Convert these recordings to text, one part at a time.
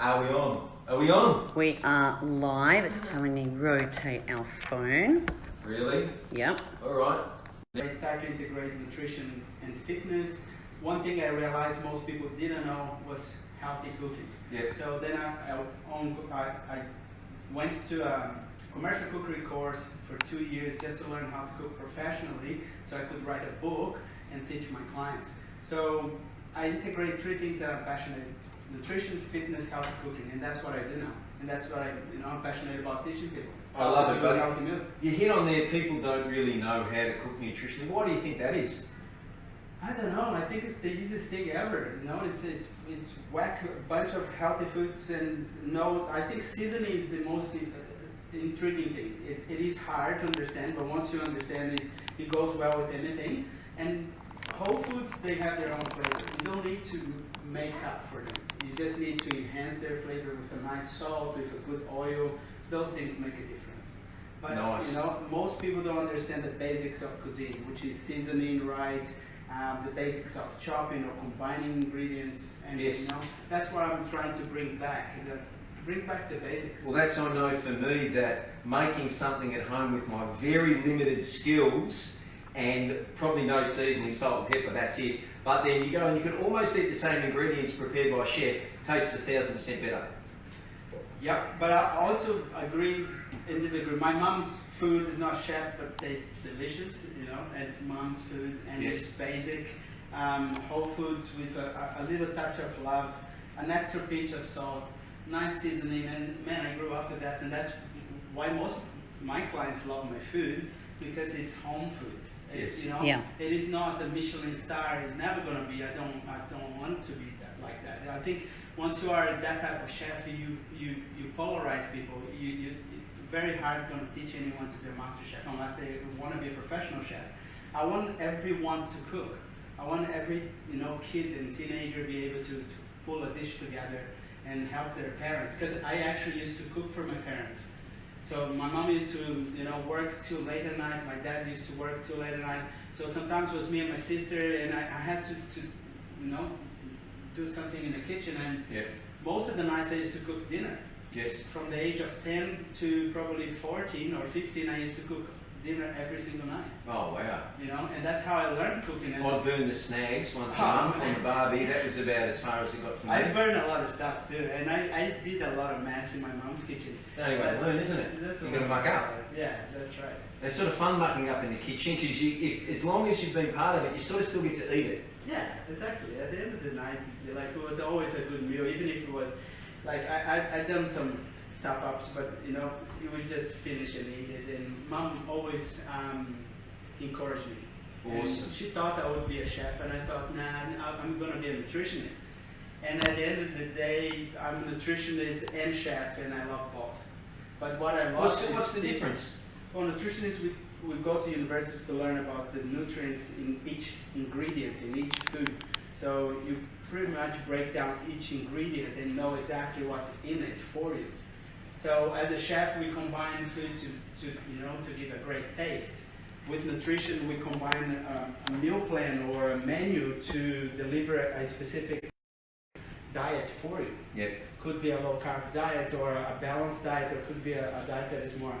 Are we on? Are we on? We are live. It's telling me rotate our phone. Really? Yep. All right. I started to integrate nutrition and fitness. One thing I realized most people didn't know was healthy cooking. Yeah. So then I went to a commercial cookery course for 2 years just to learn how to cook professionally, so I could write a book and teach my clients. So I integrate 3 things that I'm passionate: nutrition, fitness, healthy cooking, and that's what I do now. And that's what I'm passionate about teaching people. I love it, buddy. Healthy meals. You hit on there, people don't really know how to cook nutrition. Why do you think that is? I don't know. I think it's the easiest thing ever. It's whack a bunch of healthy foods and I think seasoning is the most intriguing thing. It is hard to understand, but once you understand it, it goes well with anything. And whole foods, they have their own flavor. You don't need to make up for them. You just need to enhance their flavor with a nice salt, with a good oil. Those things make a difference. But nice. Most people don't understand the basics of cuisine, which is seasoning right, the basics of chopping or combining ingredients, and yes. That's what I'm trying to bring back. Bring back the basics. Well, that's, I know for me, that making something at home with my very limited skills and probably no seasoning, salt and pepper, that's it. But then you go and you can almost eat the same ingredients prepared by a chef, tastes 1,000% better. Yeah, but I also agree and disagree. My mom's food is not chef, but tastes delicious. It's mom's food and yes. It's basic, whole foods with a little touch of love, an extra pinch of salt, nice seasoning, and man, I grew up with that, and that's why most of my clients love my food, because it's home food. It's, Yeah. It is not a Michelin star. It's never going to be. I don't want to be like that. I think once you are that type of chef, you polarize people. You very hard going to teach anyone to be a master chef unless they want to be a professional chef. I want everyone to cook. I want every kid and teenager be able to pull a dish together and help their parents. Because I actually used to cook for my parents. So my mom used to work till late at night. My dad used to work till late at night. So sometimes it was me and my sister, and I had to do something in the kitchen. And most of the nights I used to cook dinner. Yes. From the age of 10 to probably 14 or 15, I used to cook dinner every single night. Oh wow. And that's how I learned cooking. I'd burn the snags once a month on the barbie. That was about as far as it got from me. I burned a lot of stuff too, and I did a lot of mess in my mom's kitchen. Anyway, to learn, isn't it? You're going to muck up. Yeah, that's right. It's sort of fun mucking up in the kitchen, because as long as you've been part of it, you sort of still get to eat it. Yeah, exactly. At the end of the night, it was always a good meal, even if it was I done some stuff ups, but you would just finish and eat it. And mom always encouraged me. Awesome. And she thought I would be a chef, and I thought, nah, I'm going to be a nutritionist. And at the end of the day, I'm a nutritionist and chef, and I love both. But what I love what's the difference? Well, nutritionists, we go to university to learn about the nutrients in each ingredient, in each food. So you pretty much break down each ingredient and know exactly what's in it for you. So as a chef, we combine food to give a great taste. With nutrition, we combine a meal plan or a menu to deliver a specific diet for you. Yep. Could be a low carb diet or a balanced diet, or could be a diet that is more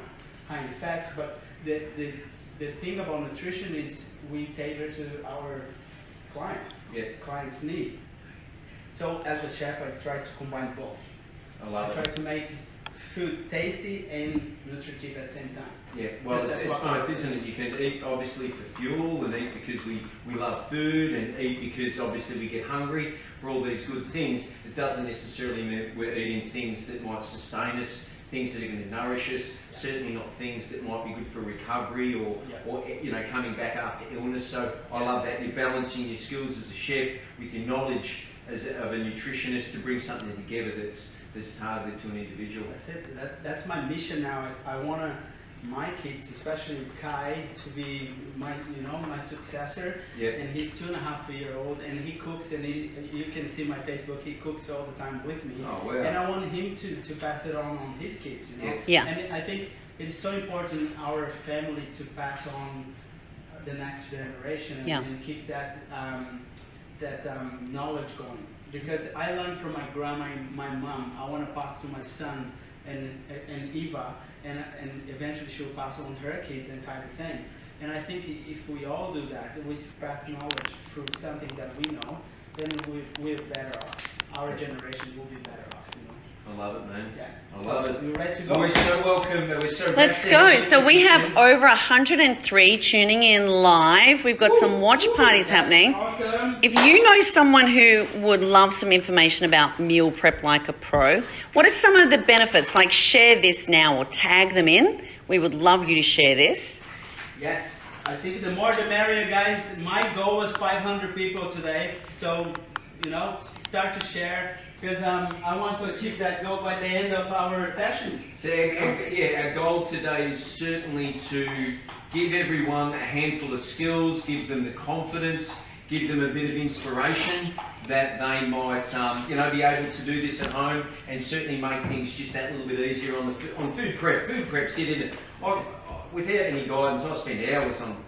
high in fats. But the thing about nutrition is we tailor to our client's need. So as a chef, I try to combine both. I try to make food tasty and nutritive at the same time. Yeah, well, it's both, isn't it? You can eat obviously for fuel, and eat because we love food, and eat because obviously we get hungry for all these good things. It doesn't necessarily mean we're eating things that might sustain us, things that are going to nourish us, certainly not things that might be good for recovery or coming back after illness. So I love that you're balancing your skills as a chef with your knowledge of a nutritionist to bring something together that's targeted to an individual. That's it. That's my mission now. I want my kids, especially Kai, to be my successor. Yep. And he's 2.5-year-old, and he cooks, and you can see my Facebook. He cooks all the time with me. Oh wow! And I want him to pass it on his kids. Yeah. And I think it's so important in our family to pass on the next generation and keep that knowledge going. because I learned from my grandma and my mom. I want to pass to my son and Eva, and eventually she'll pass on her kids and kind of the same. And I think if we all do that, if we pass knowledge through something that we know, then we're better off. Our generation will be better off, you know. I love it, man. Yeah. I love it. You're ready to go? We're so welcome. We're so Let's glad go. to So we have have over 103 tuning in live. We've got some watch parties happening. Awesome. If you know someone who would love some information about meal prep like a pro, what are some of the benefits? Like share this now or tag them in. We would love you to share this. Yes. I think the more the merrier, guys. My goal was 500 people today. So, you know, start to share. Because I want to achieve that goal by the end of our session. So our goal today is certainly to give everyone a handful of skills, give them the confidence, give them a bit of inspiration that they might, be able to do this at home and certainly make things just that little bit easier on food prep. Food prep's it, isn't it? Without any guidance, I spend hours on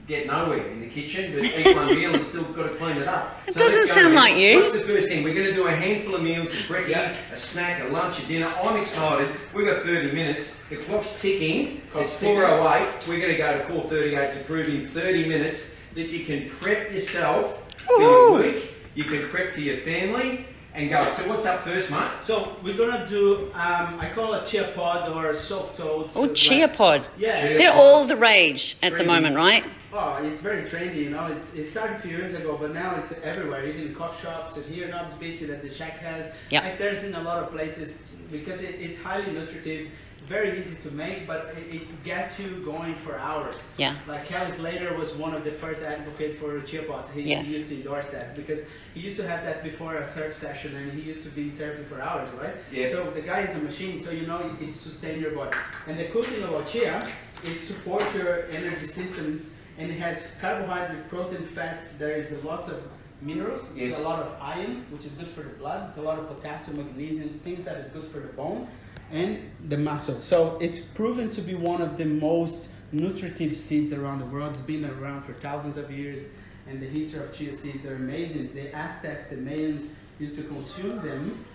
get nowhere in the kitchen, but eat one meal and still got to clean it up. It doesn't sound like you. What's the first thing? We're going to do a handful of meals, a breakfast, a snack, a lunch, a dinner. I'm excited. We've got 30 minutes. The clock's ticking. It's 4:08. We're going to go to 4:38 to prove in 30 minutes that you can prep yourself for your week, you can prep for your family, and go. So what's up first, mate? So we're gonna do, I call it chia pod or soaked oats. Oh, chia pod. Yeah. They're all the rage at the moment, right? Oh, it's very trendy, you know. It started a few years ago, but now it's everywhere. Even in coffee shops, and here in Knobs Beach that the Shack has. Yep. Like there's in a lot of places because it's highly nutritive, very easy to make, but it gets you going for hours. Yeah. Like Kelly Slater was one of the first advocates for chia pods. He used to endorse that because he used to have that before a surf session, and he used to be surfing for hours, right? Yeah. So the guy is a machine, so you know it sustains your body. And the cool thing about chia, it supports your energy systems. And it has carbohydrate, protein, fats. There is lots of minerals. Yes. There's a lot of iron, which is good for the blood. There's a lot of potassium, magnesium, things that is good for the bone and the muscle. So it's proven to be one of the most nutritive seeds around the world. It's been around for thousands of years, and the history of chia seeds are amazing. The Aztecs, the Mayans used to consume them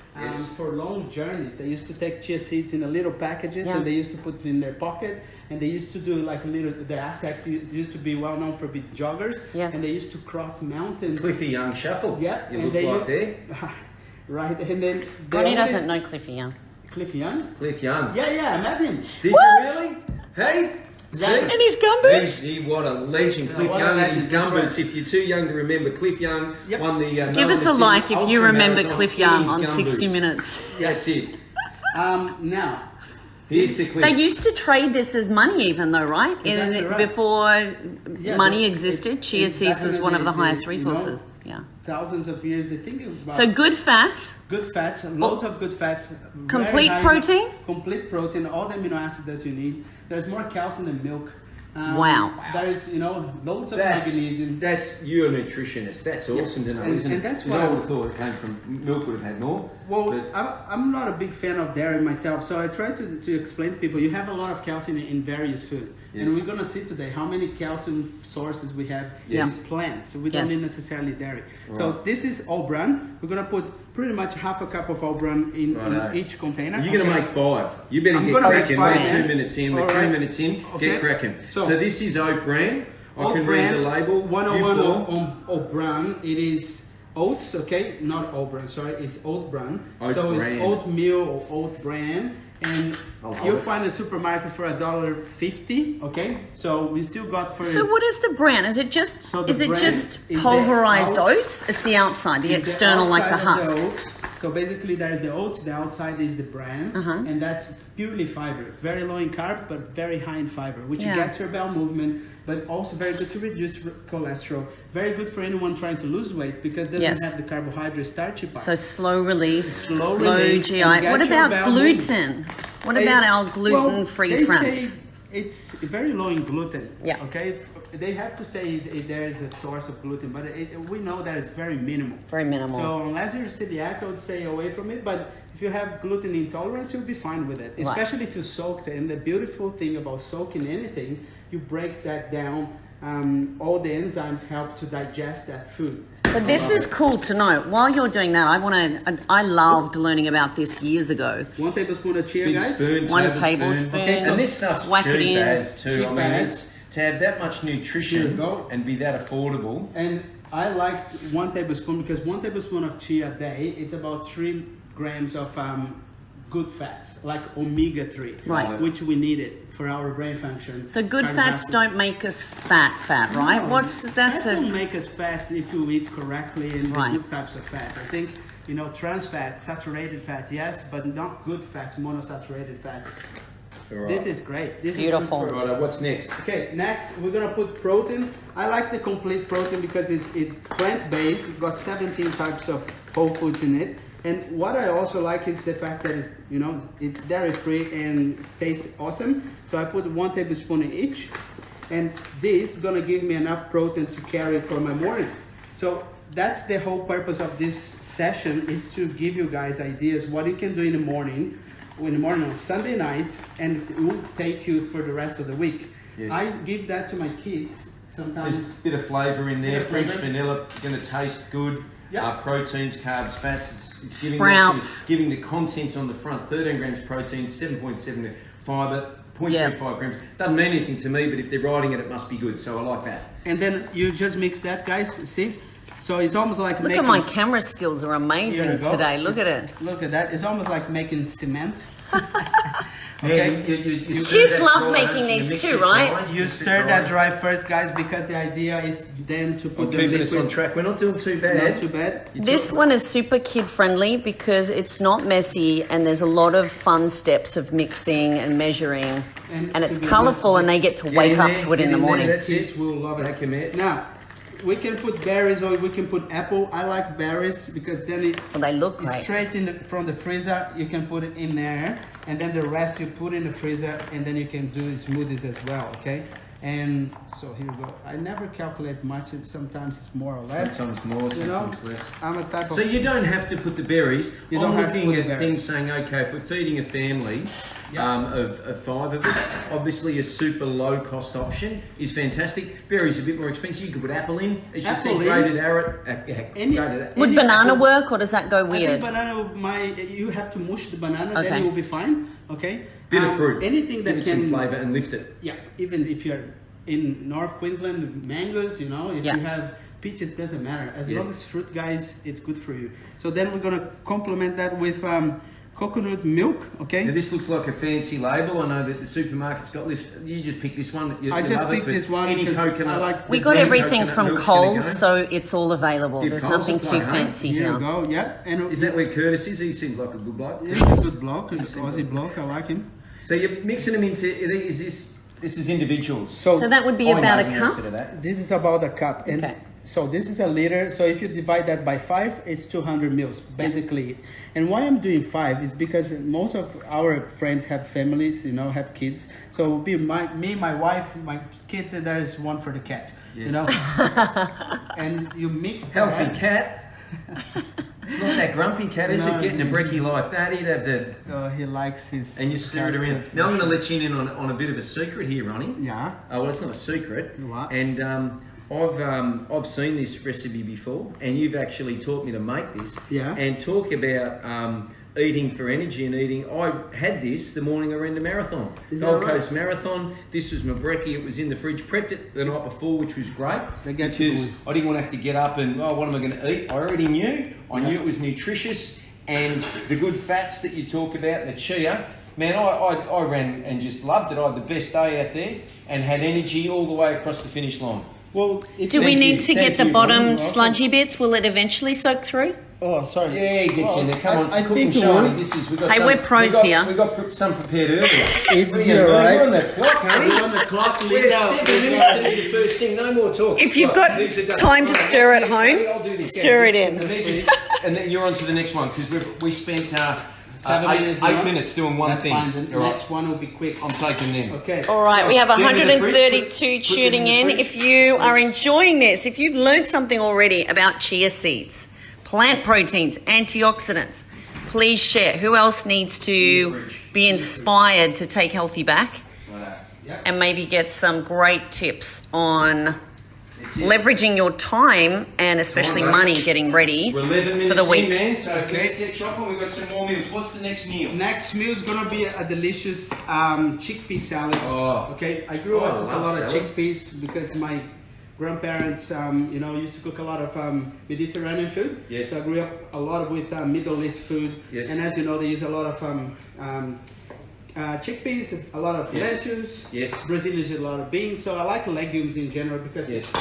for long journeys. They used to take chia seeds in a little packages, and they used to put it in their pocket. And they used to do like the Aztecs used to be well known for being joggers. Yes. And they used to cross mountains. Cliffy Young Shuffle. Yeah. You look like there. Right. And then Connie doesn't know Cliffy Young. Cliffy Young? Cliff Young. Yeah, I met him. Did What? you really? Hey? And his gumboots? What a legend, Cliff what a Young and legend, his that's gumboots. right. If you're too young to remember, Cliff Young won the Give us a Melbourne like City if you remember Ultramarathon Cliff in Young his on 60 gumboots. Minutes. That's it. Now, Here's the Cliff. They used to trade this as money even though, right? Exactly right. Before money it- existed, chia it's seeds was back in one of the day, highest you know, resources. Yeah. thousands of years, they think about So good fats, good fats, loads of good fats. very complete high- protein? Complete protein, all the amino acids that you need. There's more calcium than milk. Wow. There's, loads of magnesium. That's you're a nutritionist. That's awesome to know, And- isn't and it? that's 'Cause why- I would have thought it came from milk. Would have had more. Well, but I'm not a big fan of dairy myself, so I try to explain to people, you have a lot of calcium in various food. Yes. And we're going to see today how many calcium sources we have Yes. in plants. We don't Yes. need necessarily dairy. Right. So this is all bran. We're going to put pretty much half a cup of all bran in Righto. each container. you're going to make 5. You better I'm get gonna make cracking. 5, We're yeah. 2 minutes in. We're All 3 right. minutes in. Okay. Get cracking. So- So this is oat bran. I Oat can bran, read the label. 101 You pour. on oat bran. It is oats, okay? Not oat bran, sorry. It's oat bran. Oat so bran. it's oatmeal or oat bran. And I'll hold you'll it. find a supermarket for $1.50, okay? So we still got for... So what is the bran? Is it just So the bran just is the pulverized oats. oats? It's the outside, the the external, like the outside of husk. the oats. So basically there's the oats, the outside is the bran, and that's purely fiber. Very low in carb, but very high in fiber, which Yeah. gets your bowel movement, but also very good to reduce cholesterol. Very good for anyone trying to lose weight because it doesn't Yes. have the carbohydrate starchy part. So slow release, Slow low release, GI. and get What your about bowel gluten? What about our gluten-free they friends? say it's very low in gluten. Yeah. Okay. They have to say if there is a source of gluten, but we know that it's very minimal. Very minimal. So unless you're celiac, I would stay away from it. But if you have gluten intolerance, you'll be fine with it. Especially if you soaked it. And the beautiful thing about soaking anything, you break that down all the enzymes help to digest that food. So this is cool to know. While you're doing that, I loved learning about this years ago. 1 tablespoon of chia, Big guys. spoon, 1 tablespoon. tablespoon. Okay, so And this stuff's whack it cheap in. as too. Cheap I mean, as. it's, to have that much Here nutrition you go. and be that affordable. And I liked 1 tablespoon because 1 tablespoon of chia a day, it's about 3 grams of good fats, like omega-3, Right. which we needed for our brain function. So good fats Cardiovascular. don't make us fat, right? No, That's fat don't a make us fat if you eat correctly and Right. the good types of fat. I think, trans fats, saturated fats, yes, but not good fats, monosaturated fats. Right. This is great. This Beautiful. is good for- Right, what's next? Okay, next we're gonna put protein. I like the complete protein because it's plant-based. It's got 17 types of whole foods in it. And what I also like is the fact that it's dairy-free and tastes awesome. So I put 1 tablespoon in each, and this is gonna give me enough protein to carry for my morning. So that's the whole purpose of this session, is to give you guys ideas what you can do in the morning on Sunday night, and it will take you for the rest of the week. Yes. I give that to my kids sometimes. There's a bit of flavour in there. Bit of French flavour. vanilla, going to taste good. Yeah. Proteins, carbs, fats. It's giving Sprouts. giving the content on the front. 13 grams protein, 7.7 fibre, 0.35 grams. Doesn't mean anything to me, but if they're writing it, it must be good. So I like that. And then you just mix that, guys. See? So it's almost like Look making... at my camera skills are Here amazing you go. today. Look at it. Look at that. It's almost like making cement. Okay. You Kids love making these too, right? You stir that dry first, guys, because the idea is then to I'm put the keeping us on liquid... track. We're not doing too bad. Not too bad. This one is super kid friendly because it's not messy and there's a lot of fun steps of mixing and measuring, and it's to be colourful honest, and they get to wake up to it in the morning. That's Kids it. will love it. Thank you, Matt. Now, we can put berries or we can put apple. I like berries because then Well, they look it's great. straight from the freezer. You can put it in there, and then the rest you put in the freezer, and then you can do smoothies as well. Okay. And so here we go. I never calculate much. Sometimes it's more or less. Sometimes more, You know, sometimes less. I'm a type of... So you don't have to put the berries. You don't I'm have to looking put at the things berries. saying, okay, if we're feeding a family Yeah. of 5 of us, obviously a super low cost option is fantastic. Berries are a bit more expensive. You could put apple in. As you see, Apple in. grated arrowroot. Would Any banana apple- work or does that go I think weird? banana, you have to mush the banana, Okay. then it will be fine. Okay. Bit of fruit. Anything that Give it can some flavour and lift it. Yeah, even if you're in North Queensland, mangoes, if Yeah. you have peaches, doesn't matter. As Yeah. long as fruit, guys, it's good for you. So then we're gonna complement that with coconut milk, okay? Now this looks like a fancy label. I know that the supermarket's got this. You just pick this one. You I just love it, picked but this one Any because coconut. I like We the got brand. everything coconut from milk's gonna Coles, go. so it's all available. Give There's Coles nothing a too play, hey? fancy Here here. we go, yeah. And Is that where Curtis is? He seems like a good bloke. he's a good bloke, he's Simple. Aussie bloke, I like him. So you're mixing them into. Is this is individuals? So that would be I about know a the cup? answer to that. This is about a cup. And Okay. so this is a liter. So if you divide that by 5, it's 200 mils, basically. And why I'm doing 5 is because most of our friends have families, have kids. So it will be me, my wife, my kids, and there is one for the cat. Yes. And you mix Healthy that. cat. It's not that grumpy cat, is No, it? Getting a brekkie he's- like that, he'd have the. He likes his. And you stir it around. Now I'm going to let you in on a bit of a secret here, Ronnie. Yeah. Well, it's not a secret. What? And I've seen this recipe before, and you've actually taught me to make this. Yeah. And talk about eating for energy and eating. I had this the morning I ran the marathon, Is that Gold right? Coast Marathon. This was my brekkie. It was in the fridge. Prepped it the night before, which was great They get you because going. I didn't want to have to get up and what am I going to eat? I already knew. I knew it was nutritious and the good fats that you talk about, the chia. Man, I ran and just loved it. I had the best day out there and had energy all the way across the finish line. Well, if Do we Thank need you, to thank get the you, bottom Ronnie. sludgy bits? Will it eventually soak through? Oh, sorry. Yeah, he gets in there. Come on, I cook think and you show will. me. This is, we've got Hey, some, we're pros here. We've got some prepared earlier. It's We're good, right? We're on the clock, honey. We're on the clock, We're Linda. 7 minutes to do the first thing. No more talk. If you've Right, got these are done. time to Right, stir at next, home, I'll do this. stir it in. And then you're on to the next one because we spent 7 minutes. 8 minutes doing one That's thing. fine. The All right. next one will be quick. I'm taking them. Okay. All right, we have Put them in the fridge, 132 put them tuning in in. the fridge. If you are enjoying this, if you've learned something already about chia seeds, plant proteins, antioxidants, please share. Who else needs to be inspired to take healthy back? and maybe get some great tips on leveraging your time and especially money getting ready We're 11 for the minutes week. in, man, so let's get shopping. We've got some more meals. What's the next meal? Next meal is gonna be a delicious chickpea salad. Oh. Okay, I grew Oh, I up with a love lot of salad. chickpeas because my grandparents, used to cook a lot of Mediterranean food. Yes. So I grew up a lot with Middle East food. Yes. And as you know, they use a lot of chickpeas, a lot of Yes. lentils. Yes. Brazil uses a lot of beans. So I like legumes in general because Yes.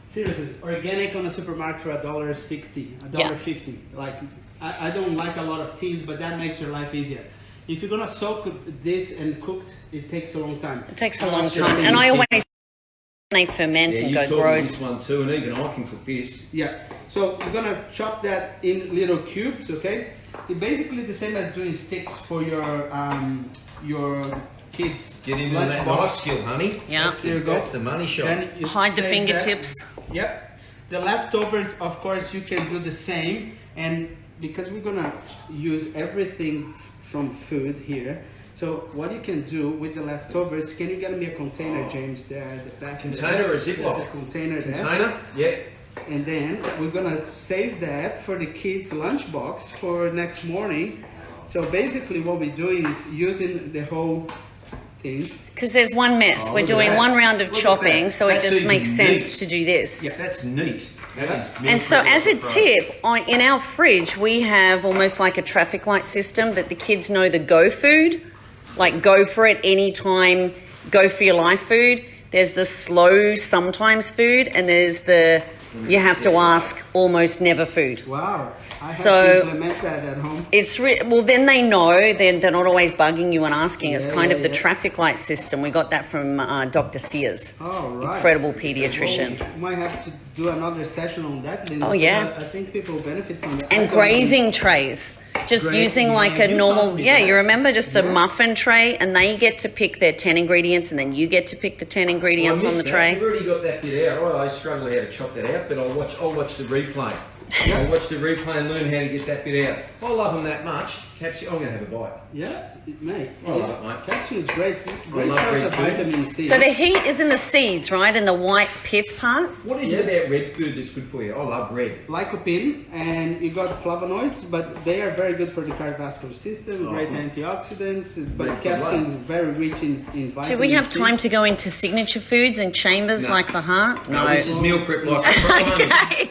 seriously, organic on a supermarket for $1.60, $1.50. Like I don't like a lot of things, but that makes your life easier. If you're gonna soak this and cook, it takes a long time. It takes a long time, and I always they ferment and you go taught me gross. this one too, and even I can cook this. Yeah. So you're gonna chop that in little cubes, okay? It's basically the same as doing sticks for your kids. Get into lunch that box. knife skill, honey. Yeah. There you go. That's the money shot. Then you Hide the save fingertips. that. Yep. The leftovers, of course, you can do the same. And because we're gonna use everything from food here, so what you can do with the leftovers, can you get me a container, James, there at the back? Container or Ziploc? There's a container there. Container? Yeah. And then we're gonna save that for the kids' lunchbox for next morning. So basically what we're doing is using the whole thing. Because there's one mess. Oh, We're look at doing that. one round of Look at chopping, that. so it That's just even makes sense neat. to do this. Yeah. That's neat. That is meal And so, prep as a like pro. tip, in our fridge, we have almost like a traffic light system that the kids know the go food, like go for it anytime, go for your life food. There's the slow sometimes food, and there's the you have to ask almost never food. Wow. I have So- to implement that at home. It's well, then they know. Then they're not always bugging you and asking. It's Yeah, kind yeah, of the yeah. traffic light system. We got that from Dr. Sears. Oh, right. Incredible pediatrician. Well, we might have to do another session on that, Linda. Oh, yeah. because I think people benefit from that. I And don't grazing trays. Just Grazing, using like yeah, a you normal, taught me yeah, that. you remember just a Yes. muffin tray, and they get to pick their 10 ingredients, and then you get to pick the 10 ingredients Well, I on the missed that. tray. You've already got that bit out. I struggle how to chop that out, but I'll watch the replay. I'll watch the replay and learn how to get that bit out. I love them that much. Capsule, I'm going to have a bite. Yeah, mate. I love it, mate. Capsule is great. It's great love source red of food. vitamin C. So the heat is in the seeds, right? In the white pith part. What is Yes. it about red food that's good for you? I love red. Lycopene, and you got flavonoids, but they are very good for the cardiovascular system, great antioxidants, but Great for capsule blood. is very rich in vitamin Do we have C. time to go into signature foods and chambers No. like the heart? No, this is meal prep like pro. Okay.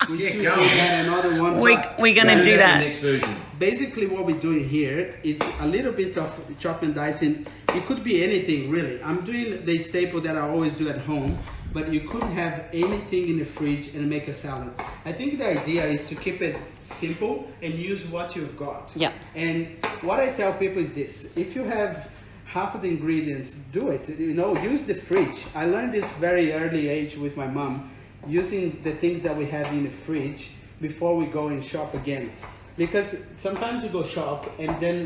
We Yeah, should go. add another one. We're but going to That's do the that. next version. basically what we're doing here is a little bit of chop and dicing. It could be anything really. I'm doing the staple that I always do at home, but you could have anything in the fridge and make a salad. I think the idea is to keep it simple and use what you've got. Yeah. And what I tell people is this: if you have half of the ingredients, do it. You know, use the fridge. I learned this very early age with my mom, using the things that we have in the fridge before we go and shop again. Because sometimes you go shop and then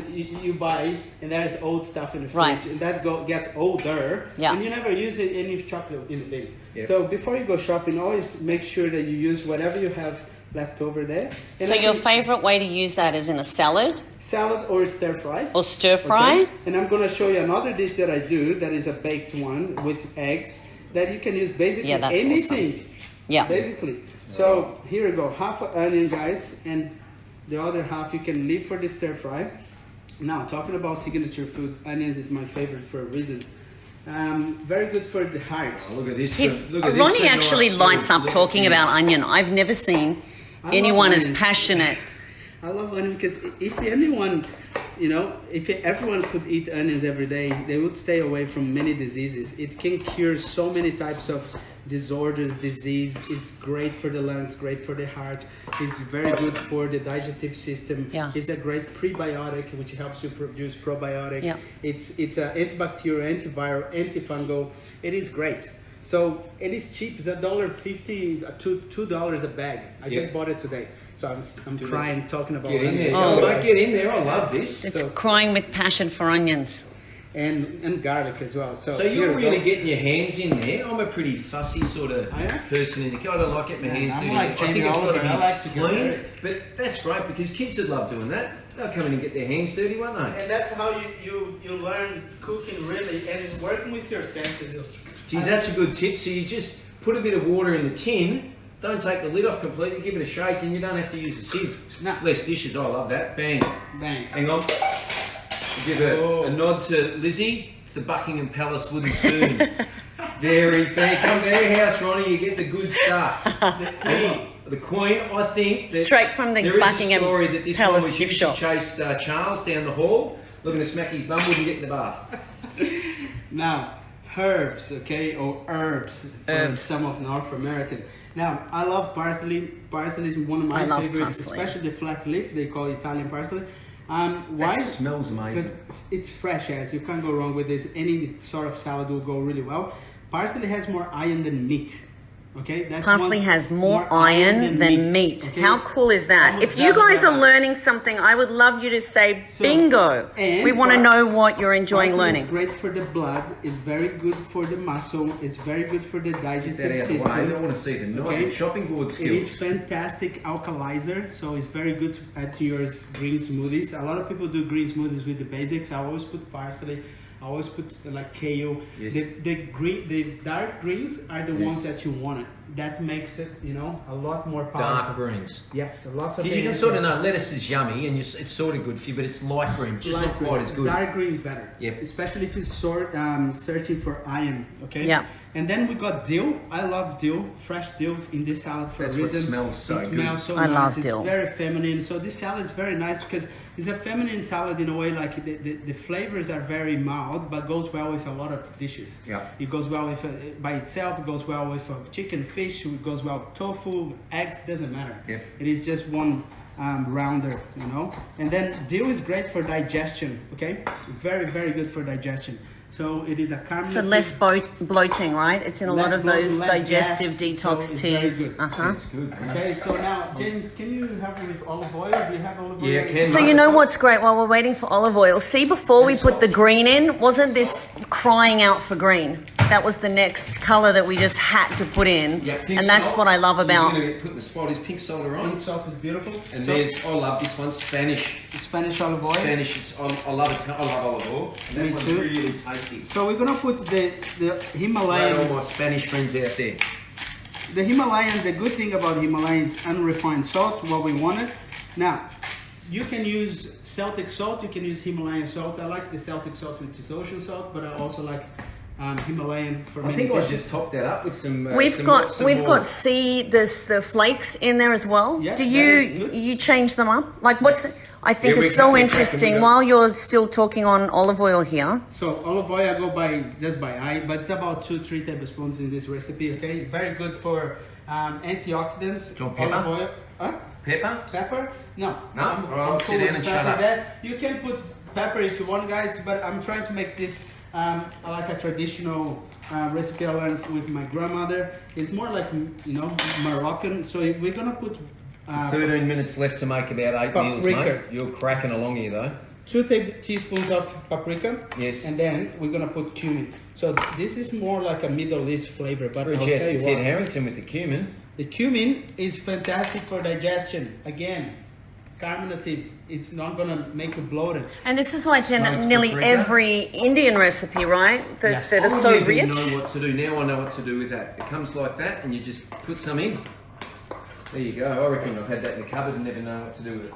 you buy and there's old stuff in the fridge, Right. and that get older, Yeah. and you never use it any chocolate in the bin. Yep. So before you go shopping, always make sure that you use whatever you have left over there. And So I your think favourite way to use that is in a salad salad or stir fry. or stir fry? Okay? And I'm going to show you another dish that I do that is a baked one with eggs that you can use basically Yeah, that's anything. Yeah. Basically. So here we go, half an onion, guys, and the other half you can leave for the stir fry. Now, talking about signature foods, onions is my favorite for a reason. Very good for the heart. Oh, look at this. He, Look at this Ronnie for actually nice lights food. up Look talking at about this. onion. I've never seen I love anyone as onions. passionate. I love onion because if anyone, you know, if everyone could eat onions every day, they would stay away from many diseases. It can cure so many types of disorders, disease. It's great for the lungs, great for the heart. It's very good for the digestive system. Yeah. It's a great prebiotic which helps you produce probiotic. Yeah. It's an antibacterial, antiviral, antifungal. It is great. So it is cheap. It's $1.50 to $2 a bag. I Yeah. just bought it today. So I'm crying talking about Get in there. onions. Oh. Mate, get in there. I love this. It's So- crying with passion for onions. And garlic as well. So, So here you're we really go. getting your hands in there. I'm a pretty fussy sort of I am. person in the kitchen. I don't like getting my hands I'm dirty. like I think Jamie it's got to Oliver. be I like to get clean. dirty. But that's great because kids would love doing that. they'll come in and get their hands dirty, won't they? And that's how you learn cooking really, and working with your senses. Geez, that's a good tip. So you just put a bit of water in the tin, don't take the lid off completely, give it a shake, and you don't have to use a sieve. No. Less dishes, I love that. Bang. Bang. Hang on. Give a nod to Lizzie. It's the Buckingham Palace wooden spoon. Very fair. Come to their house, Ronnie, you get the good stuff. The Queen, I think. That Straight from the there Buckingham is a story that this Palace one was gift used shop. to chase Charles down the hall, looking to smack his bum, wouldn't get in the bath. Now, herbs, okay, or herbs for some of North American. Now, I love parsley. Parsley is one of my favorites, parsley. especially the flat leaf. They call it Italian parsley. Why? It smells amazing. Because it's fresh as you can't go wrong with this. Any sort of salad will go really well. Parsley has more iron than meat. Okay, that's Parsley has more iron than meat. Okay? How cool is that? Almost If you double guys that. are learning something, I would love you to say So, bingo. and We want to know what you're enjoying Parsley learning. is great for the blood. It's very good for the muscle. It's very good for the Get digestive that out of the system. way. I don't want to see the knife Okay. and chopping board It is skills. fantastic alkalizer, so it's very good to add to your green smoothies. A lot of people do green smoothies with the basics. I always put parsley. I always put like kale. Yes. The dark greens are the Yes. ones that you want. That makes it, a lot more powerful. Dark greens. Yes, lots of. Because you can sort of know lettuce is yummy and it's sort of good for you, but it's light green, just not quite as good. Dark green is better. Yep. Especially if you're searching for iron. Okay. Yeah. And then we got dill. I love dill, fresh dill in this salad for That's a what reason. smells so it good. smells so I nice. love it's dill. very feminine. So this salad is very nice because it's a feminine salad in a way. Like the flavors are very mild, but goes well with a lot of dishes. Yeah. It goes well with by itself. It goes well with chicken, fish. It goes well with tofu, eggs. Doesn't matter. Yep. It is just one rounder, And then dill is great for digestion. Okay, very very good for digestion. So it is a carbonated. So less bloating, right? It's in a lot Less of those bloat, less digestive gas, detox so it's very teas. good. It's good. Okay, so now James, can you help me with olive oil? Do you have olive oil? Yeah, I can. So you know what's great while we're waiting for olive oil? See, before we put the green in, wasn't this crying out for green? That was the next colour that we just had to put in. Yeah, pink And that's salt. what I love about. You're going to put in the spot is pink soda on. Pink salt is beautiful. And So, there's, I love this one, Spanish. Spanish olive oil. Spanish, I love it. I love olive oil. And Me that one's too. really tasty. So we're gonna put the Right, Himalayan. all my Spanish friends out there. The Himalayan. The good thing about Himalayan is unrefined salt. What we wanted. Now, you can use Celtic salt. You can use Himalayan salt. I like the Celtic salt, which is ocean salt, but I also like Himalayan for I many think I dishes. just topped that up with some. We've some got more. the flakes in there as well. Yeah, Do that you is good. you change them up? Like what's? I think Yeah, it's we're so cracking interesting. them up. While you're still talking on olive oil here, So olive oil I go just by eye, but it's about 2-3 tablespoons in this recipe. Okay, very good for antioxidants. Do you want pepper? Olive oil, Pepper? pepper? No. No? I'm All right, I'll cool sit down with and pepper shut up. there. You can put pepper if you want, guys, but I'm trying to make this like a traditional recipe I learned with my grandmother. It's more like Moroccan. So we're gonna put 13 minutes left to make about 8 meals, Paprika. mate. You're cracking along here, though. 2 teaspoons of paprika. Yes. And then we're gonna put cumin. So this is more like a Middle East flavor, but I'll Reach tell out to you Ted what. Harrington with the cumin. The cumin is fantastic for digestion. Again, carbonated. It's not gonna make you bloated. and this is why it's in Smoked nearly paprika. every Indian recipe, right? That, Yes. that I are wouldn't so even rich. know what to do. Now I know what to do with that. It comes like that, and you just put some in. There you go. I reckon I've had that in the cupboard and never know what to do with it.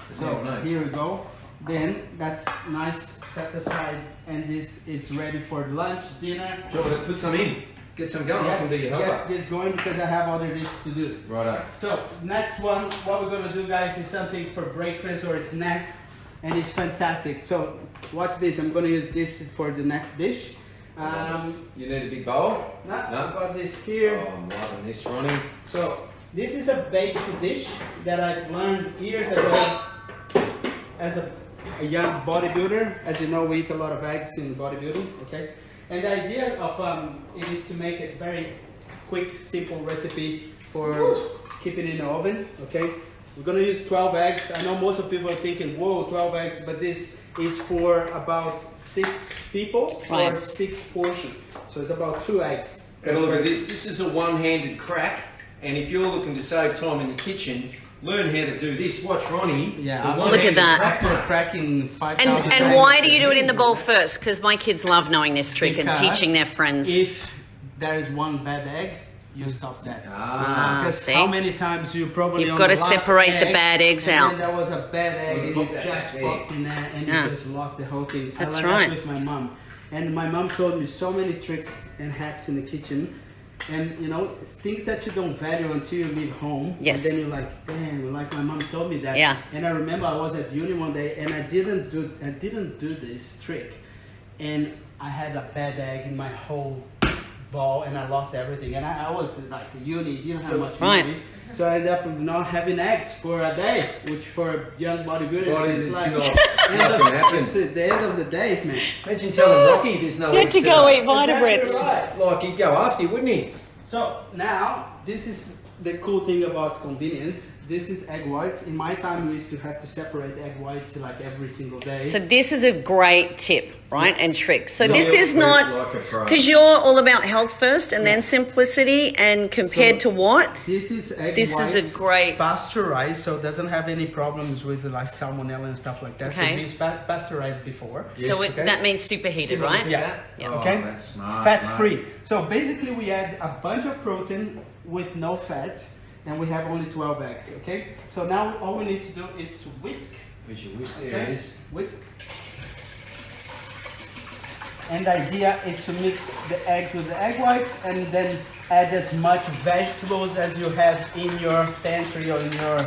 So Now I know. here we go. Then that's nice, set aside, and this is ready for lunch, dinner. Do you want me to put some in? Get some going. I can be your get helper. this going because I have other dishes to do. Righto. So next one, what we're gonna do, guys, is something for breakfast or a snack, and it's fantastic. So watch this. I'm gonna use this for the next dish. You need a big bowl? I've got this here. Oh, I'm loving this, Ronnie. So this is a baked dish that I've learned years ago as a young bodybuilder. As you know, we eat a lot of eggs in bodybuilding, okay? And the idea of it is to make it very quick, simple recipe for keeping in the oven, okay? We're gonna use 12 eggs. I know most of people are thinking, whoa, 12 eggs, but this is for about 6 people for Right. 6 portions. So it's about 2 eggs. Have a look at this. This is a one-handed crack, and if you're looking to save time in the kitchen, learn how to do this. Watch Ronnie. Yeah, The one Look at hand that. After cracker. cracking 5,000 And why do you do it in the bowl first? Because my kids love knowing this trick and Because teaching their friends. If there is one bad egg, you stop that. Ah, Because see? how many times you probably You've on got the to last separate the egg, bad eggs and out. then there was a bad egg and you Look at just that popped in there and Yeah. you just lost the whole thing. That's I learned right. that with my mom. And my mom told me so many tricks and hacks in the kitchen. And you know, it's things that you don't value until you leave home. Yes. And then you're like, damn, like my mom told me that. Yeah. And I remember I was at uni one day and I didn't do this trick. And I had a bad egg in my whole ball and I lost everything. And I was like uni, didn't have much Right. money. So I ended up not having eggs for a day, which for young bodybuilders It's is like not gonna happen. it's the end of the day, man. Imagine telling Rocky there's no You had eggs to go today. eat Vitabrits. Exactly right. Like he'd go after you, wouldn't he? So now this is the cool thing about convenience. This is egg whites. In my time, we used to have to separate egg whites like every single day. So this is a great tip, right? And trick. So So this you'll is eat not like a pro. because you're all about health first and then simplicity. And compared So to what? This is egg This is a whites great- pasteurized, so it doesn't have any problems with like salmonella and stuff like that. So Okay. it means pasteurized before. So it, okay. that means superheated, right? Yeah. Yeah. Oh, Okay. that's smart. Fat mate. free. So basically, we add a bunch of protein with no fat, and we have only 12 eggs. Okay. So now all we need to do is to whisk. Where's your whisk? There Okay. it is. Whisk. And the idea is to mix the eggs with the egg whites and then add as much vegetables as you have in your pantry or in your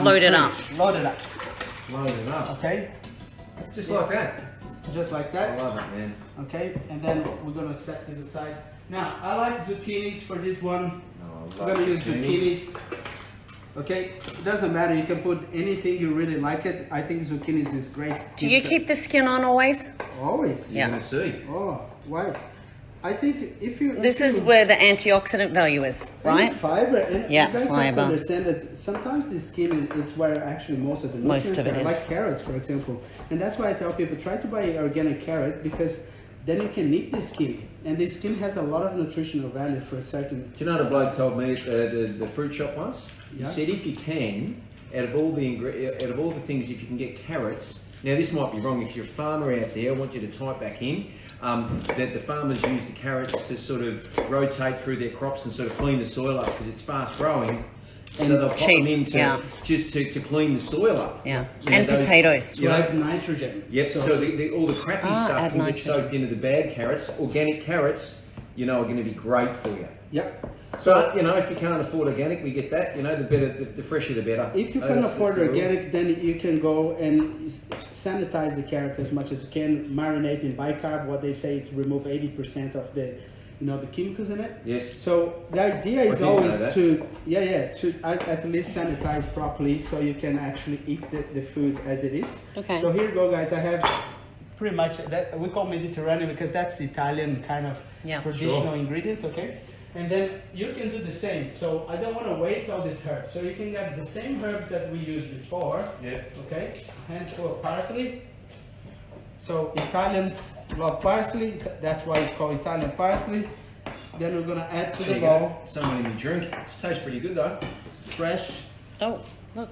Load it fridge. up. Load it up. Load it up. Okay. Just like that. Just like I that. love it, man. Okay. And then we're gonna set this aside. Now I like zucchinis for this one. Oh, I We're love gonna use zucchinis. zucchinis. Okay. It doesn't matter. You can put anything you really like it. I think zucchinis is great. Do you keep the skin on always? Always. Yeah. You're gonna see. Oh, why? I think if you This if is you- where the antioxidant value is, and right? fiber, and Yeah, you guys have fiber. to understand that sometimes the skin it's where actually most of the Most nutrients of it are, is. like carrots, for example. And that's why I tell people try to buy organic carrot because then you can eat the skin, and the skin has a lot of nutritional value for a certain. Do you know what a bloke told me at the fruit shop once? He Yeah. said if you can, out of all the things, if you can get carrots. Now this might be wrong. If you're a farmer out there, I want you to type back in that the farmers use the carrots to sort of rotate through their crops and sort of clean the soil up because it's fast growing. So And they'll pop cheap, them in just to clean the soil up. Yeah. You know, And those- potatoes. To You know, add nitrogen. Yep. So, all the crappy stuff add can get nitrogen. soaked into the bad carrots. Organic carrots, you know, are going to be great for you. Yep. So you know, if you can't afford organic, we get that. You know, the better, the fresher, the better. If you Oh, can that's afford the rule. organic, then you can go and sanitize the carrot as much as you can. Marinate in bicarb. What they say is remove 80% of the, the chemicals in it. Yes. So the idea is didn't know always that. to at least sanitize properly so you can actually eat the food as it is. Okay. So here you go, guys. I have pretty much that we call Mediterranean because that's Italian kind of Yeah. traditional Sure. ingredients. Okay. And then you can do the same. So I don't want to waste all this herb. So you can get the same herbs that we used before. Yeah. Okay. Handful of parsley. So Italians love parsley. That's why it's called Italian parsley. Then we're gonna add to There the you bowl go. Someone in your drink. It tastes pretty good though. fresh. Oh, look.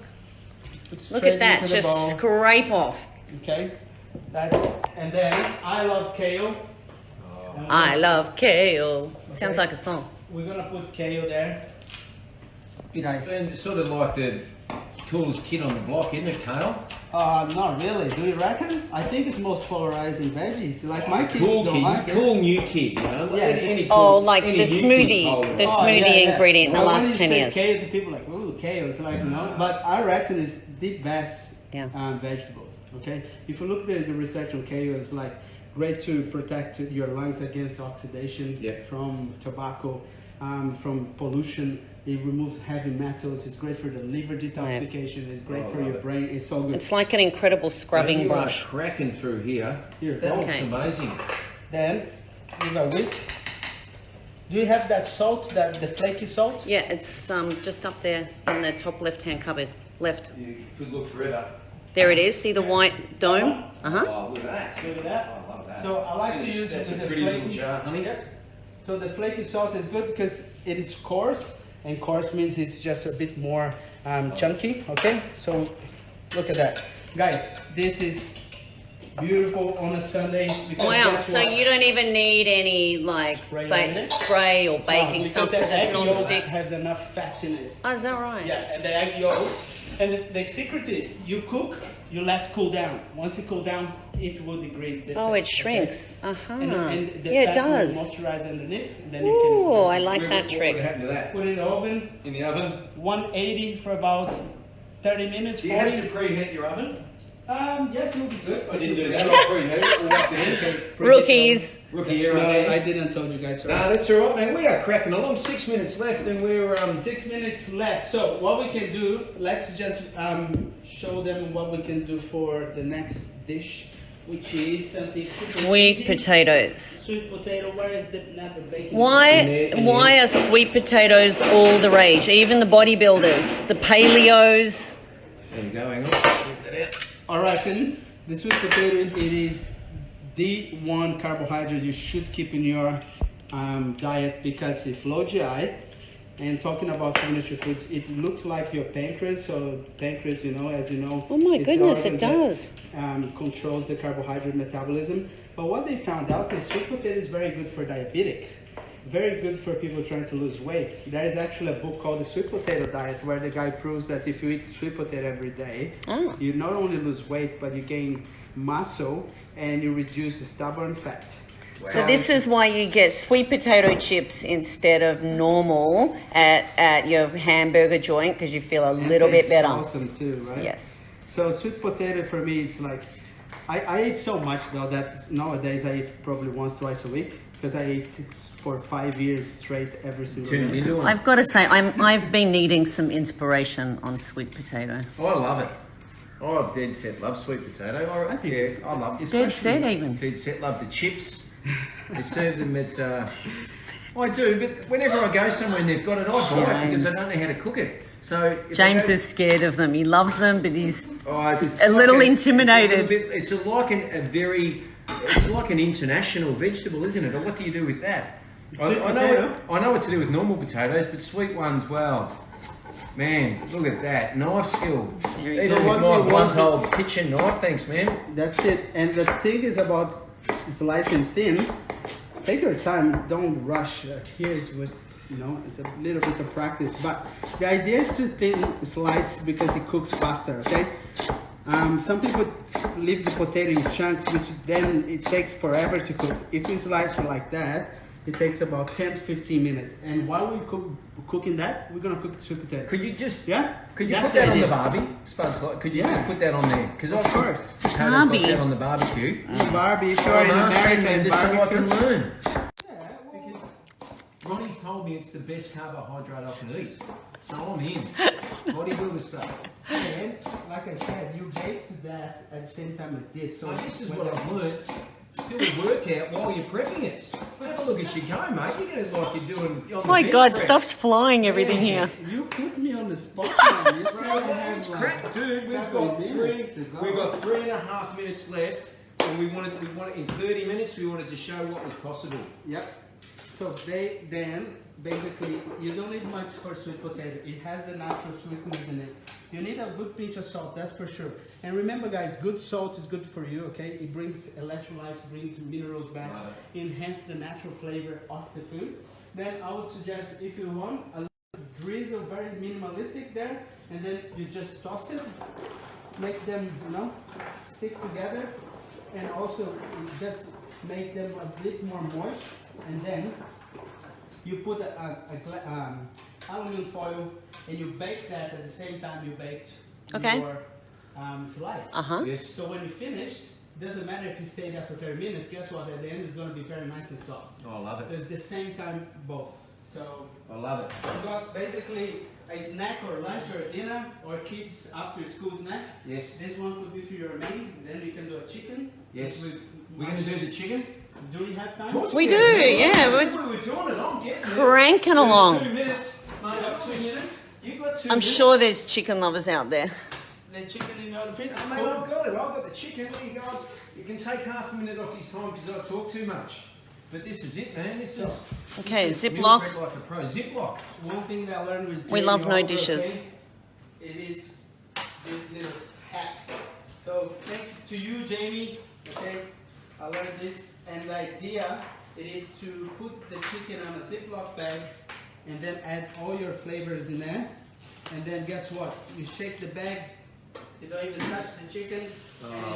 Put Look straight at that. into the Just bowl. scrape off. Okay. And then I love kale. And I love kale. Sounds like a song. We're gonna put kale there. It's Nice. been sort of like the coolest kid on the block, isn't it, Kale? Not really. Do you reckon? I think it's most polarizing veggies. Like my kids Cool don't kid, like it. cool new kid. You know, Yeah. any Oh, cool, like any the new smoothie, kid holds the it. smoothie ingredient in the But last when you 10 say years. kale to people like, ooh, kale. It's like, But I reckon it's the best Yeah. vegetable. Okay. If you look at the research on kale, it's like great to protect your lungs against oxidation Yeah. from tobacco, from pollution. It removes heavy metals. It's great for the liver detoxification. It's great Oh, I for love your it. brain. It's so good. It's like an incredible scrubbing You brush. are cracking through here. Here, That go. looks Okay. amazing. Then give a whisk. Do you have that salt, the flaky salt? Yeah, it's just up there in the top left-hand cupboard. Left. You could look forever. There it is. See the white dome? Uh-huh. Oh, look at that. Look at that. Oh, I love that. So I like to use That's it a with the pretty little flaky. jar, honey. Yeah. So the flaky salt is good because it is coarse and coarse means it's just a bit more chunky. Okay, so look at that, guys. This is beautiful on a Sunday. Wow, so you don't even need any like spray or baking stuff because it's non-stick. Has enough fat in it. Oh, is that right? Yeah, and the egg yolks. And the secret is you cook, you let cool down. Once it cool down, it will decrease the Oh, fat, it shrinks. okay? And the yeah, it fat will does. moisturize underneath, and then Ooh, you can squeeze I it. like that What trick. would happen to that? Put it in the oven, In the oven? 180 for about 30 minutes, Do 40. you have to preheat your oven? Yes, it will be good. I didn't do that. I'll preheat it. We'll whack it in. Rookies. Rookie error No, there. I didn't told you guys. Sorry. No, that's all right, man. We are cracking along. 6 minutes left, and we're 6 minutes left. So what we can do, let's just show them what we can do for the next dish, which is something Sweet potatoes. Sweet potato. Where is the not the bacon? Why are sweet potatoes all the rage? Even the bodybuilders, the paleos. There you go. Hang on. Get that out. I reckon the sweet potato, it is the one carbohydrate you should keep in your diet because it's low GI. And talking about signature foods, it looks like your pancreas. So pancreas, you know, as you know, Oh my is the goodness, organ it does. that, controls the carbohydrate metabolism. But what they found out is sweet potato is very good for diabetics. Very good for people trying to lose weight. There is actually a book called The Sweet Potato Diet where the guy proves that if you eat sweet potato every day, you not only lose weight, but you gain muscle and you reduce stubborn fat. Wow. So this is why you get sweet potato chips instead of normal at your hamburger joint because you feel a little bit better. Awesome too, right? Yes. So sweet potato for me, it's like, I eat so much though that nowadays I eat probably once, twice a week because I ate for 5 years straight every single Turn it day. into one. I've got to say, I've been needing some inspiration on sweet potato. Oh, I love it. Oh, dead set love sweet potato. I think yeah, I love it. Dead set even. Dead set love the chips. They serve them at. I do, but whenever I go somewhere and they've got it, I buy it because I don't know how to cook it. So if James I go, is scared of them. He loves them, but he's it's a little like intimidated. It's like it's like an international vegetable, isn't it? Or what do you do with that? I know what to do with normal potatoes, but sweet ones, well, man, look at that knife skill. Seriously. Even with what my we want blunt-hole kitchen knife, thanks, man. That's it. And the thing is about slicing thin. Take your time. Don't rush. Like here's with, you know, it's a little bit of practice. But the idea is to thin slice because it cooks faster. Okay. Some people leave the potato in chunks, which then it takes forever to cook. If you slice it like that, it takes about 10 to 15 minutes. And while we cooking that, we're gonna cook the sweet potato. Could you just Yeah? Could you That's put that the on the idea. barbie? Spuds, like, could you Yeah. just put that on there? Because Of I've course. potatoes Barbie. like that on the barbecue. Barbie, if you're I'm in asking America them and just so I barbecue. can learn. Yeah, Because Ronnie's told me it's the best carbohydrate I can eat. So I'm in. Bodybuilder stuff. and like I said, you baked that at the same time as this. So So this is when what the- I've learned. Do a workout while you're prepping it. Have a look at you go, mate. You're going to like you're doing on the Oh my bench God, press. stuff's flying everything Yeah. here. You put me on the spot, man. You said Bro, I had it's like crap, dude. We've 7 got minutes to go. 3.5 minutes left, and we wanted in 30 minutes. We wanted to show what was possible. Yep. So then basically you don't need much for sweet potato. It has the natural sweetness in it. You need a good pinch of salt, that's for sure. And remember, guys, good salt is good for you. Okay, it brings electrolytes, brings minerals back, enhance the natural flavor of the food. Then I would suggest, if you want, a little drizzle, very minimalistic there, and then you just toss it, make them, you know, stick together, and also just make them a bit more moist, and then you put aluminum foil and you bake that at the same time you baked your slice. Yes. So when you finish, doesn't matter if you stay there for 30 minutes, guess what, at the end it's going to be very nice and soft. Oh, I love So it. it's the same time both. So I love it. you got basically a snack or lunch or dinner or kids after school snack. Yes. This one could be for your main, then you can do a chicken. Yes. With We're going to do the chicken. Do we have time? Of course We do, have. yeah, We we're were doing it. I'm getting it. cranking In along. 2 minutes. Mate, I've got 2 minutes. You've got 2 I'm minutes. sure there's chicken lovers out there. The chicken in your fridge. Oh, mate, I've got it. I've got the chicken. There you go. You can take half a minute off his time because I talk too much. But this is it, man. This is Okay, this is Ziploc. meal prep like a pro. Ziploc. One thing that I learned with We Jamie love no Oliver, dishes. okay, it is this little hack. So thank to you, Jamie. Okay, I learned this, and the idea it is to put the chicken on a Ziploc bag, and then add all your flavors in there, and then guess what? You shake the bag. You don't even touch the chicken.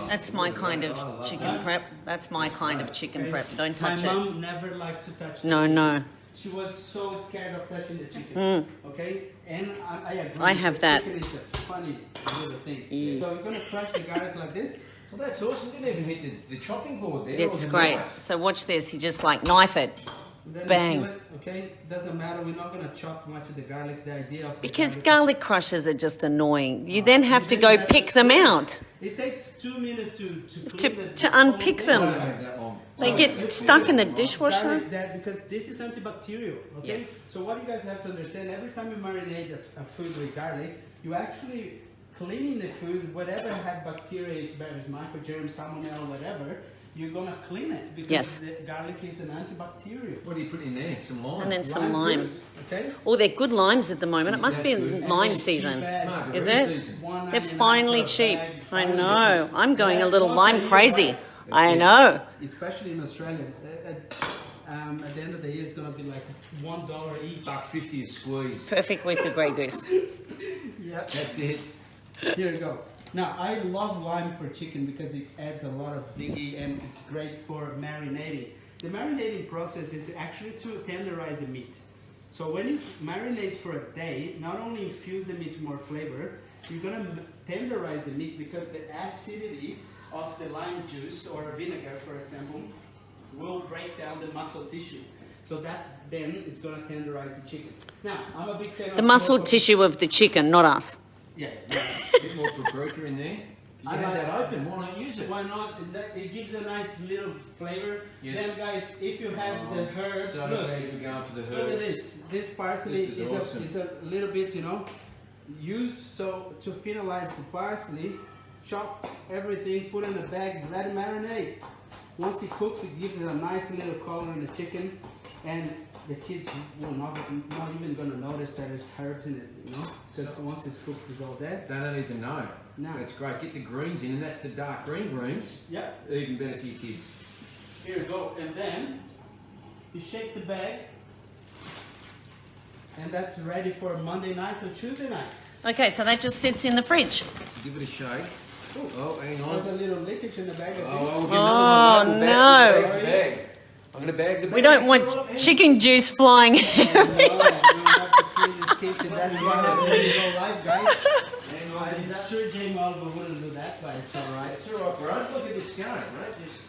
That's my kind of chicken prep. That's my kind of chicken prep. Don't touch My it. mom never liked to touch. No, the chicken. no. She was so scared of touching the chicken. Okay, and I agree. I have because that. Chicken is a funny little thing. So you're gonna crush the garlic like this. Well, that's awesome. Didn't even hit the chopping board there. It's or the great. knife. So watch this. You just like knife it. Then Bang. You peel it, okay, doesn't matter. We're not gonna chop much of the garlic. The idea of the Because garlic. garlic crushes are just annoying. You then have to go have pick to- them out. It takes 2 minutes to To- clean the to whole unpick thing. them. I don't have that long. They So get you stuck in the peel it, dishwasher. garlic that because this is antibacterial. Okay. Yes. So what you guys have to understand: every time you marinate a food with garlic, you actually cleaning the food. Whatever had bacteria, if there is microgerms, salmonella, whatever, you're gonna clean it because Yes. the garlic is an antibacterial. What do you put in there? Some lime. And then some lime. Juice, okay. Oh, they're good limes at the moment. It must be That's good. lime And then season. cheap ass Margarita Is it? season. $1.99 They're finally for a cheap. bag. I Finally. know. I'm going a That's little most lime of you, crazy. right? I know. Especially in Australia. At the end of the year, it's gonna be like $1 each. $1.50 a squeeze. Perfect with the Grey Goose. Yep. That's it. Here you go. Now, I love lime for chicken because it adds a lot of zinggy and it's great for marinating. The marinating process is actually to tenderize the meat. So when you marinate for a day, not only infuse the meat with more flavor, you're gonna tenderize the meat because the acidity of the lime juice or vinegar, for example, will break down the muscle tissue. So that then is gonna tenderize the chicken. Now, I'm a big fan of The muscle smoked- tissue of the chicken, not us. Yeah. A bit more paprika in there. You I had like- that open. Why not use it? Why not? It gives a nice little flavor. Yes. Then, guys, if you have the herbs, So look, glad you're going for the herbs. look at this. This parsley This is awesome. is a little bit, used. So to finalize the parsley, chop everything, put in a bag, let it marinate. Once it cooks, it gives it a nice little color in the chicken, and the kids will not even gonna notice that there's herbs in it, because once it's cooked, it's all there. They don't even know. No. That's great. Get the greens in, and that's the dark green greens. Yep. Even better for your kids. Here you go, and then you shake the bag, and that's ready for Monday night or Tuesday night. Okay, so that just sits in the fridge. Give it a shake. Ooh. Oh, hang There's on. a little leakage in the bag. I think. Oh, we'll get Oh, another one. no. Bag the bag. I'm going to bag the bag. We don't want chicken juice flying. No, we have to clean this kitchen. That's what happens when you go live, guys. Hang on. I'm sure Jamie Oliver wouldn't do that, but it's alright. It's all right, bro. Look at this going, right? Just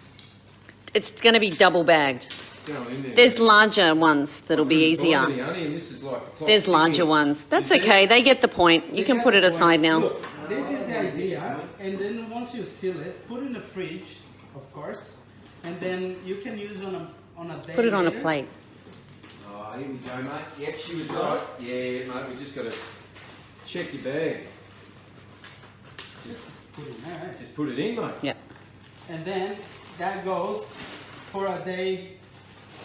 It's going to be double bagged. go in there. There's larger ones that'll be easier. Honey, and this is like a clock There's larger ticking. ones. That's You see? okay. They get the point. You can put it aside now. Look, this is the idea, and then once you seal it, put it in the fridge, of course, and then you can use on a day. Put it on a later. plate. Oh, here we go, mate. Yep, she was right. Yeah, mate, we just got to check your bag. Just put it in there, right? Just put it in, mate. Yeah. And then that goes for a day.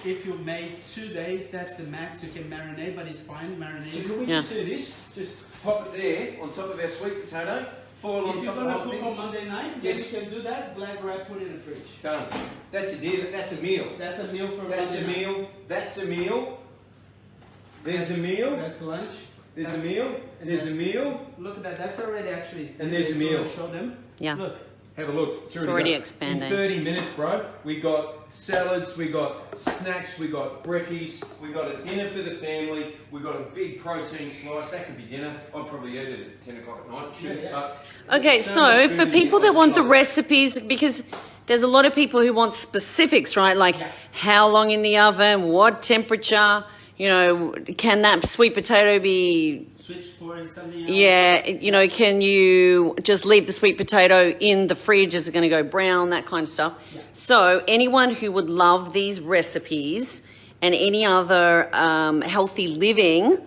If you made 2 days, that's the max you can marinate, but it's fine So marinating. can we Yeah. just do this? Just pop it there on top of our sweet potato, foil on If you're top of the gonna whole cook thing. on Monday night, Yes. yes, you can do that. Glad wrap, put it in the fridge. Done. That's a deal. That's a meal. That's a meal for That's a Monday night. meal. That's a meal. There's a meal. That's lunch. There's a meal. And There's a that's- meal. Look at that. That's already actually. And there's a if you wanna meal. Show them. Yeah. Look. Have a look. It's already done. expanding. In 30 minutes, bro. We got salads, we got snacks, we got brekkies, we got a dinner for the family, we got a big protein slice. That could be dinner. I'd probably eat it at 10 o'clock at night. Shouldn't Yeah, it? yeah. Okay, much so food for in people there that want the on recipes, because there's a lot of people who want specifics, right? Like Yeah. how long in the oven, what temperature, can that sweet potato be, Switch for something else. yeah, can you just leave the sweet potato in the fridge? Is it going to go brown? That kind of stuff. Yeah. So anyone who would love these recipes and any other healthy living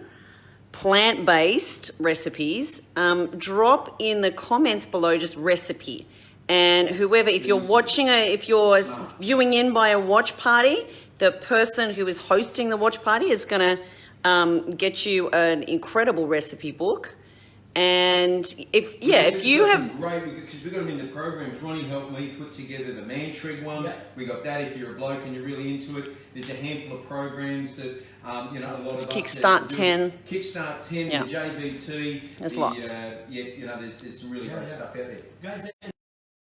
plant-based recipes, drop in the comments below just recipe, And whoever, if you're watching, if you're viewing in by a watch party, the person who is hosting the watch party is going to get you an incredible recipe book. And if you have great, because we've got them in the programs. Ronnie helped me put together the man shred one. Yeah. We got that. If you're a bloke and you're really into it, there's a handful of programs that a lot of us Kickstart 10. Kickstart 10, yeah. the JBT. There's lots. There's some really great stuff out there. Guys,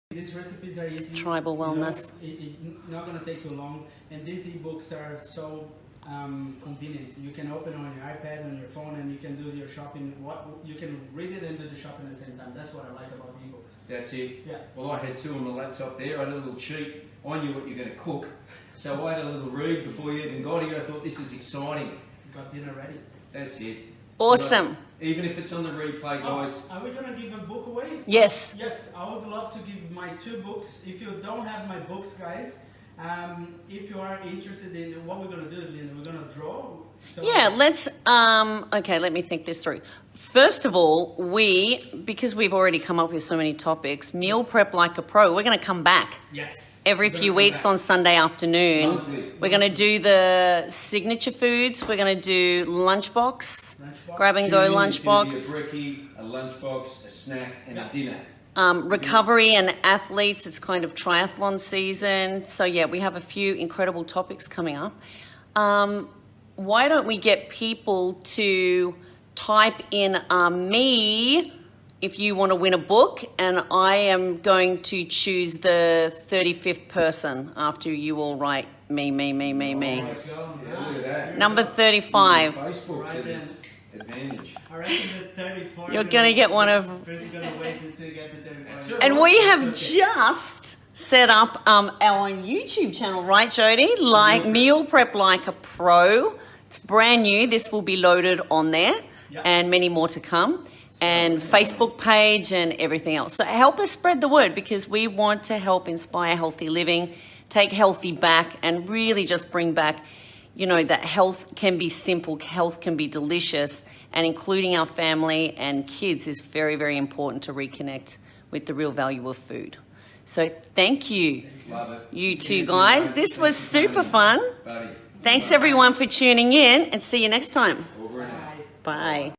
these recipes are easy. Tribal wellness. It's not going to take you long, and these ebooks are so convenient. You can open on your iPad, on your phone, and you can do your shopping. You can read it and do the shopping at the same time. That's what I like about ebooks. That's it. Yeah. Well, I had two on the laptop there. I had a little cheat. I knew what you're going to cook, so I had a little read before you even got here. I thought this is exciting. Got dinner ready. That's it. Awesome. Even if it's on the replay, guys. Are we going to give a book away? Yes. Yes, I would love to give my 2 books. If you don't have my books, guys, if you are interested in what we're going to do, then we're going to draw. So yeah, let's, okay, let me think this through. First of all, because we've already come up with so many topics, Meal Prep Like a Pro, we're going to come back. Yes. Every few weeks on Sunday afternoon. Monthly. We're going to do the signature foods. We're going to do lunchbox, grab and go lunchbox. A brekkie, a lunchbox, a snack, and a dinner. Recovery and athletes, it's kind of triathlon season. So yeah, we have a few incredible topics coming up. Why don't we get people to type in me if you want to win a book, and I am going to choose the 35th person after you all write me. Nice. Yeah, look at that. Number 35. Facebook advantage. I reckon the 34. You're going to get one of... First you're going to wait until you get to 35. And we have just set up our own YouTube channel, right, Jody? Like Meal Prep Like a Pro. It's brand new. This will be loaded on there, and many more to come. And Facebook page and everything else. So help us spread the word, because we want to help inspire healthy living, take healthy back, and really just bring back, that health can be simple, health can be delicious, and including our family and kids is very, very important to reconnect with the real value of food. So thank you, you two guys. This was super fun. Thanks everyone for tuning in, and see you next time. Over and out. Bye.